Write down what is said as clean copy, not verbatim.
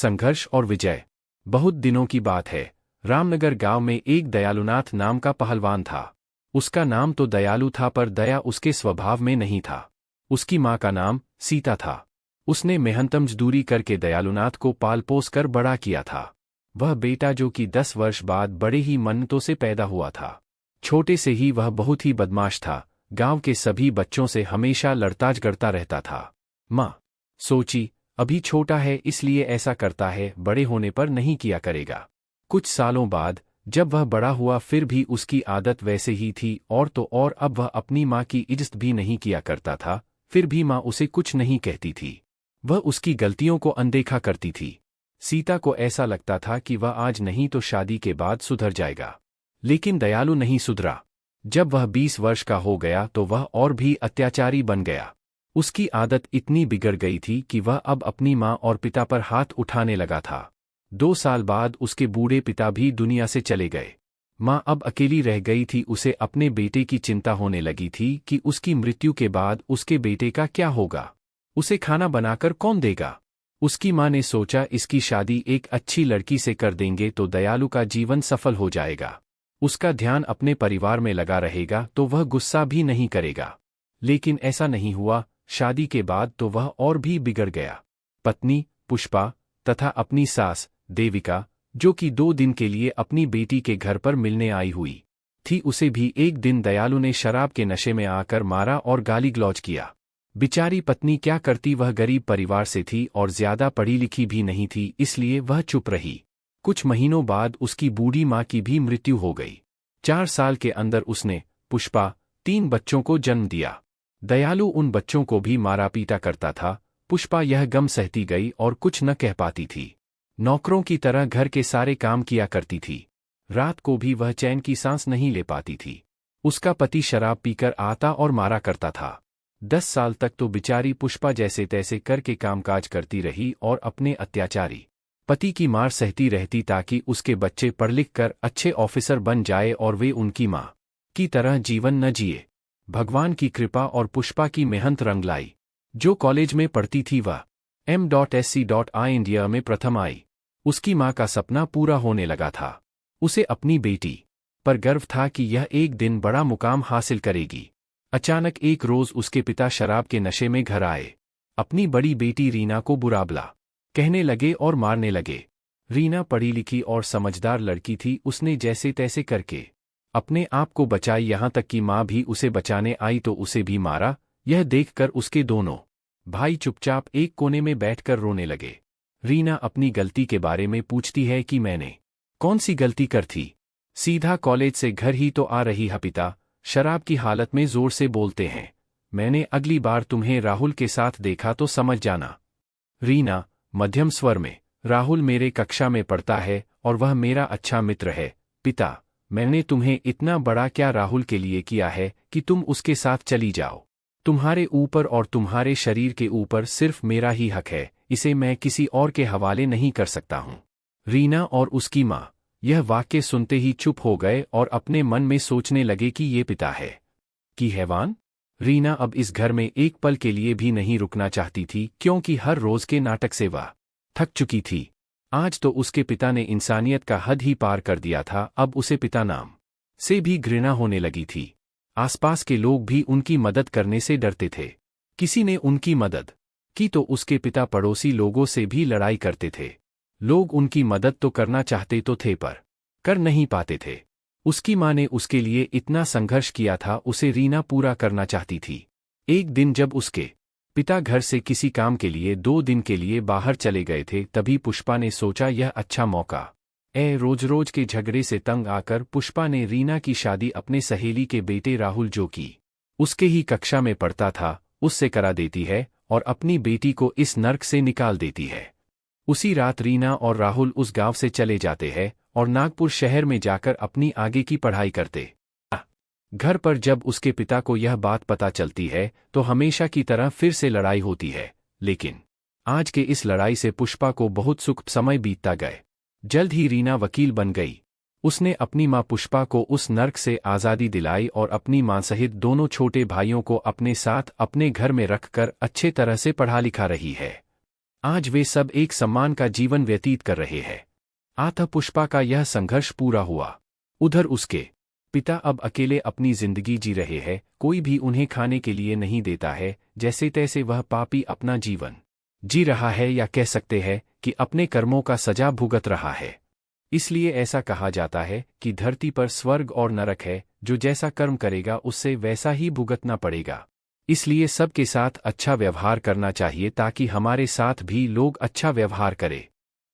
संघर्ष और विजय। बहुत दिनों की बात है। रामनगर गांव में एक दयालुनाथ नाम का पहलवान था। उसका नाम तो दयालु था पर दया उसके स्वभाव में नहीं था। उसकी माँ का नाम सीता था। उसने मेहनत मजदूरी करके दयालुनाथ को पाल पोस कर बड़ा किया था। वह बेटा जो कि 10 वर्ष बाद बड़े ही मन्नतों से पैदा हुआ था। छोटे से ही वह बहुत ही बदमाश था। गांव के सभी बच्चों से हमेशा लड़ता झगड़ता रहता था। माँ सोची, अभी छोटा है इसलिए ऐसा करता है, बड़े होने पर नहीं किया करेगा। कुछ सालों बाद जब वह बड़ा हुआ फिर भी उसकी आदत वैसे ही थी और तो और अब वह अपनी माँ की इज्जत भी नहीं किया करता था। फिर भी माँ उसे कुछ नहीं कहती थी। वह उसकी गलतियों को अनदेखा करती थी। सीता को ऐसा लगता था कि वह आज नहीं तो शादी के बाद सुधर जाएगा। लेकिन दयालु नहीं सुधरा। जब वह 20 वर्ष का हो गया तो वह और भी अत्याचारी बन गया। उसकी आदत इतनी बिगड़ गई थी कि वह अब अपनी माँ और पिता पर हाथ उठाने लगा था। 2 साल बाद उसके बूढ़े पिता भी दुनिया से चले गए। माँ अब अकेली रह गई थी। उसे अपने बेटे की चिंता होने लगी थी कि उसकी मृत्यु के बाद उसके बेटे का क्या होगा। उसे खाना बनाकर कौन देगा। उसकी माँ ने सोचा इसकी शादी एक अच्छी लड़की से कर देंगे तो दयालु का जीवन सफल हो जाएगा। उसका ध्यान अपने परिवार में लगा रहेगा तो वह गुस्सा भी नहीं करेगा। लेकिन ऐसा नहीं हुआ। शादी के बाद तो वह और भी बिगड़ गया। पत्नी पुष्पा तथा अपनी सास देविका, जो कि 2 दिन के लिए अपनी बेटी के घर पर मिलने आई हुई थी, उसे भी एक दिन दयालु ने शराब के नशे में आकर मारा और गाली गलौज किया। बेचारी पत्नी क्या करती, वह गरीब परिवार से थी और ज्यादा पढ़ी लिखी भी नहीं थी, इसलिए वह चुप रही। कुछ महीनों बाद उसकी बूढ़ी माँ की भी मृत्यु हो गई। 4 साल के अंदर उसने पुष्पा 3 बच्चों को जन्म दिया। दयालु उन बच्चों को भी मारा पीटा करता था। पुष्पा यह गम सहती गई और कुछ न कह पाती थी। नौकरों की तरह घर के सारे काम किया करती थी। रात को भी वह चैन की सांस नहीं ले पाती थी। उसका पति शराब पीकर आता और मारा करता था। 10 साल तक तो बेचारी पुष्पा जैसे तैसे करके कामकाज करती रही और अपने अत्याचारी पति की मार सहती रहती ताकि उसके बच्चे पढ़ लिख कर अच्छे ऑफिसर बन जाए और वे उनकी माँ की तरह जीवन न जिए। भगवान की कृपा और पुष्पा की मेहनत रंग लाई। जो कॉलेज में पढ़ती थी वह M.Sc.I इंडिया में प्रथम आई। उसकी माँ का सपना पूरा होने लगा था। उसे अपनी बेटी पर गर्व था कि यह एक दिन बड़ा मुकाम हासिल करेगी। अचानक एक रोज उसके पिता शराब के नशे में घर आए। अपनी बड़ी बेटी रीना को बुरा भला कहने लगे और मारने लगे। रीना पढ़ी लिखी और समझदार लड़की थी। उसने जैसे तैसे करके अपने आप को बचाई, यहाँ तक कि माँ भी उसे बचाने आई तो उसे भी मारा। यह देखकर उसके दोनों भाई चुपचाप एक कोने में बैठकर रोने लगे। रीना अपनी गलती के बारे में पूछती है कि मैंने कौन सी गलती कर थी। सीधा कॉलेज से घर ही तो आ रही है। पिता शराब की हालत में जोर से बोलते हैं, मैंने अगली बार तुम्हें राहुल के साथ देखा तो समझ जाना। रीना मध्यम स्वर में, राहुल मेरे कक्षा में पढ़ता है और वह मेरा अच्छा मित्र है। पिता मैंने तुम्हें इतना बड़ा क्या राहुल के लिए किया है कि तुम उसके साथ चली जाओ। तुम्हारे ऊपर और तुम्हारे शरीर के ऊपर सिर्फ मेरा ही हक है, इसे मैं किसी और के हवाले नहीं कर सकता हूँ। रीना और उसकी माँ यह वाक्य सुनते ही चुप हो गए और अपने मन में सोचने लगे कि ये पिता है कि हैवान। रीना अब इस घर में एक पल के लिए भी नहीं रुकना चाहती थी, क्योंकि हर रोज के नाटक से वह थक चुकी थी। आज तो उसके पिता ने इंसानियत का हद ही पार कर दिया था। अब उसे पिता नाम से भी घृणा होने लगी थी। आसपास के लोग भी उनकी मदद करने से डरते थे। किसी ने उनकी मदद की तो उसके पिता पड़ोसी लोगों से भी लड़ाई करते थे। लोग उनकी मदद तो करना चाहते तो थे पर कर नहीं पाते थे। उसकी माँ ने उसके लिए इतना संघर्ष किया था, उसे रीना पूरा करना चाहती थी। एक दिन जब उसके पिता घर से किसी काम के लिए 2 दिन के लिए बाहर चले गए थे, तभी पुष्पा ने सोचा यह अच्छा मौका रोज रोज के झगड़े से तंग आकर पुष्पा ने रीना की शादी अपने सहेली के बेटे राहुल, जो कि उसके ही कक्षा में पढ़ता था, उससे करा देती है और अपनी बेटी को इस नर्क से निकाल देती है। उसी रात रीना और राहुल उस गांव से चले जाते हैं और नागपुर शहर में जाकर अपनी आगे की पढ़ाई करते। घर पर जब उसके पिता को यह बात पता चलती है तो हमेशा की तरह फिर से लड़ाई होती है। लेकिन आज के इस लड़ाई से पुष्पा को बहुत सुख समय बीतता गए। जल्द ही रीना वकील बन गई। उसने अपनी मां पुष्पा को उस नर्क से आज़ादी दिलाई और अपनी मां सहित दोनों छोटे भाइयों को अपने साथ अपने घर में रखकर अच्छे तरह से पढ़ा लिखा रही है। आज वे सब एक सम्मान का जीवन व्यतीत कर रहे हैं। अतः पुष्पा का यह संघर्ष पूरा हुआ। उधर उसके पिता अब अकेले अपनी जिंदगी जी रहे हैं, कोई भी उन्हें खाने के लिए नहीं देता है, जैसे तैसे वह पापी अपना जीवन जी रहा है, या कह सकते हैं कि अपने कर्मों का सजा भुगत रहा है। इसलिए ऐसा कहा जाता है कि धरती पर स्वर्ग और नरक है, जो जैसा कर्म करेगा उससे वैसा ही भुगतना पड़ेगा। इसलिए सबके साथ अच्छा व्यवहार करना चाहिए ताकि हमारे साथ भी लोग अच्छा व्यवहार करें।